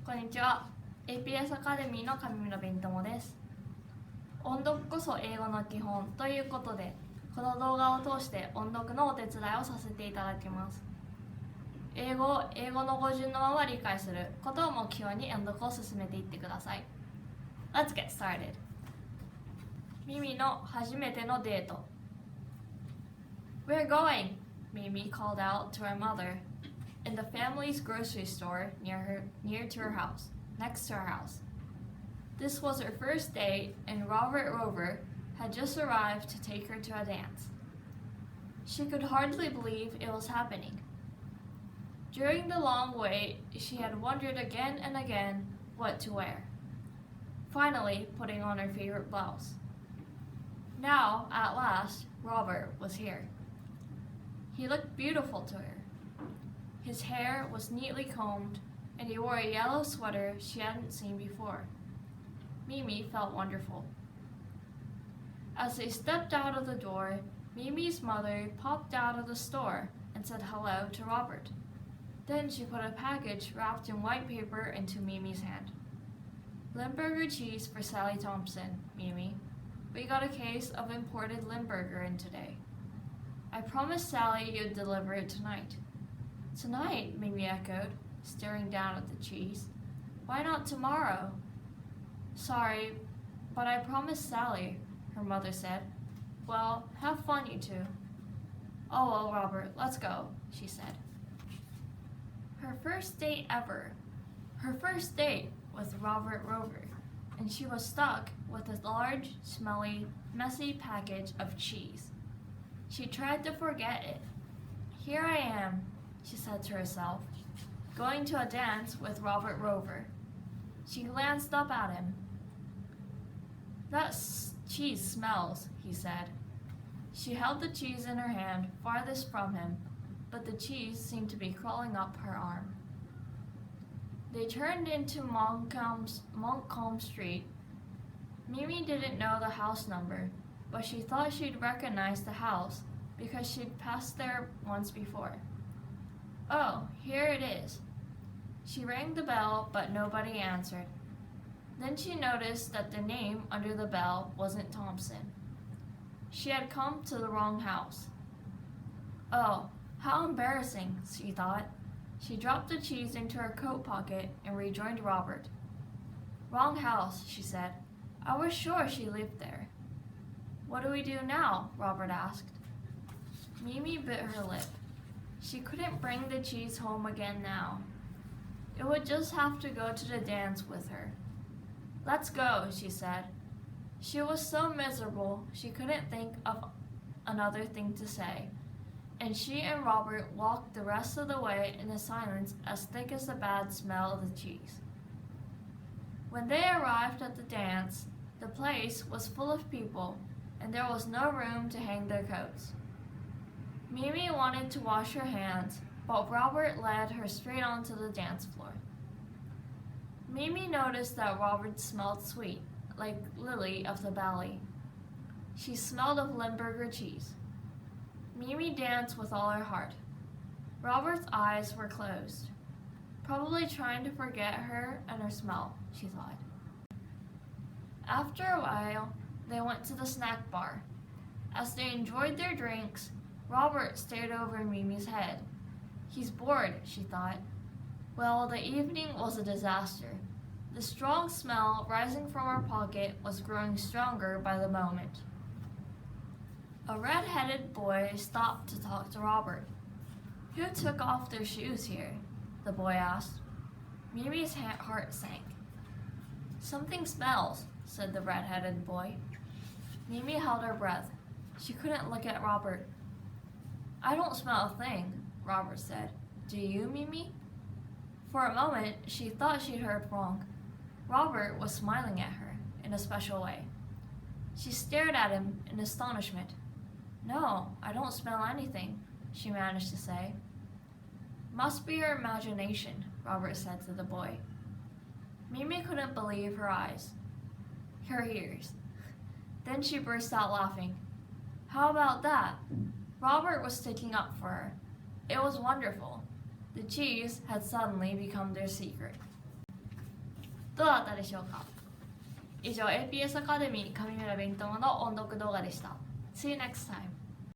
こんにちは。aps アカデミーの上村紅巴です。音読こそ英語の基本ということで、この動画を通して音読のお手伝いをさせていただきます。英語を英語の語順のまま理解することを目標に音読を進めていってください。Let's get started. ミの初めてのデート。We're going, Mimi called out to her mother.In the family's grocery store near to her house, next to her house. This was her first date, and Robert Rover had just arrived to take her to a dance. She could hardly believe it was happening. During the long wait, she had wondered again and again what to wear. Finally, putting on her favorite blouse. Now, at last, Robert was here. He looked beautiful to her.His hair was neatly combed, and he wore a yellow sweater she hadn't seen before. Mimi felt wonderful. As they stepped out of the door, Mimi's mother popped out of the store and said hello to Robert. Then she put a package wrapped in white paper into Mimi's hand. Limburger cheese for Sally Thompson, Mimi. We got a case of imported Limburger in today. I promised Sally you'd deliver it tonight.Tonight, Mimi echoed, staring down at the cheese. Why not tomorrow? Sorry, but I promised Sally, her mother said. Well, have fun, you two. Oh well, Robert, let's go, she said. Her first date ever. Her first date with Robert Rover, and she was stuck with a large, smelly, messy package of cheese. She tried to forget it. Here I am,she said to herself, going to a dance with Robert Rover. She glanced up at him. That cheese smells, he said. She held the cheese in her hand farthest from him, but the cheese seemed to be crawling up her arm. They turned into Montcalm Street. Mimi didn't know the house number, but she thought she'd recognize the house because she'd passed there once before.Oh, here it is. She rang the bell, but nobody answered. Then she noticed that the name under the bell wasn't Thompson. She had come to the wrong house. Oh, how embarrassing, she thought. She dropped the cheese into her coat pocket and rejoined Robert. Wrong house, she said. I was sure she lived there. What do we do now? Robert asked. Mimi bit her lip.She couldn't bring the cheese home again now. It would just have to go to the dance with her. Let's go, she said. She was so miserable she couldn't think of another thing to say, and she and Robert walked the rest of the way in a silence as thick as the bad smell of the cheese. When they arrived at the dance, the place was full of people, and there was no room to hang their coats.Mimi wanted to wash her hands, but Robert led her straight onto the dance floor. Mimi noticed that Robert smelled sweet, like Lily of the Valley. She smelled of Limburger cheese. Mimi danced with all her heart. Robert's eyes were closed, probably trying to forget her and her smell, she thought. After a while, they went to the snack bar. As they enjoyed their drinks,Robert stared over Mimi's head. He's bored, she thought. Well, the evening was a disaster. The strong smell rising from her pocket was growing stronger by the moment. A red-headed boy stopped to talk to Robert. Who took off their shoes here? The boy asked. Mimi's heart sank. Something smells, said the red-headed boy. Mimi held her breath. She couldn't look at Robert.I don't smell a thing, Robert said. Do you, Mimi? For a moment, she thought she'd heard wrong. Robert was smiling at her in a special way. She stared at him in astonishment. No, I don't smell anything, she managed to say. Must be your imagination, Robert said to the boy. Mimi couldn't believe her eyes. Her ears. Then she burst out laughing. How about that? Robert was sticking up for her. It was wonderful. The cheese had suddenly become their secret. どうだったでしょうか。以上 APS アカデミー上村紅友の音読動画でした。See you next time!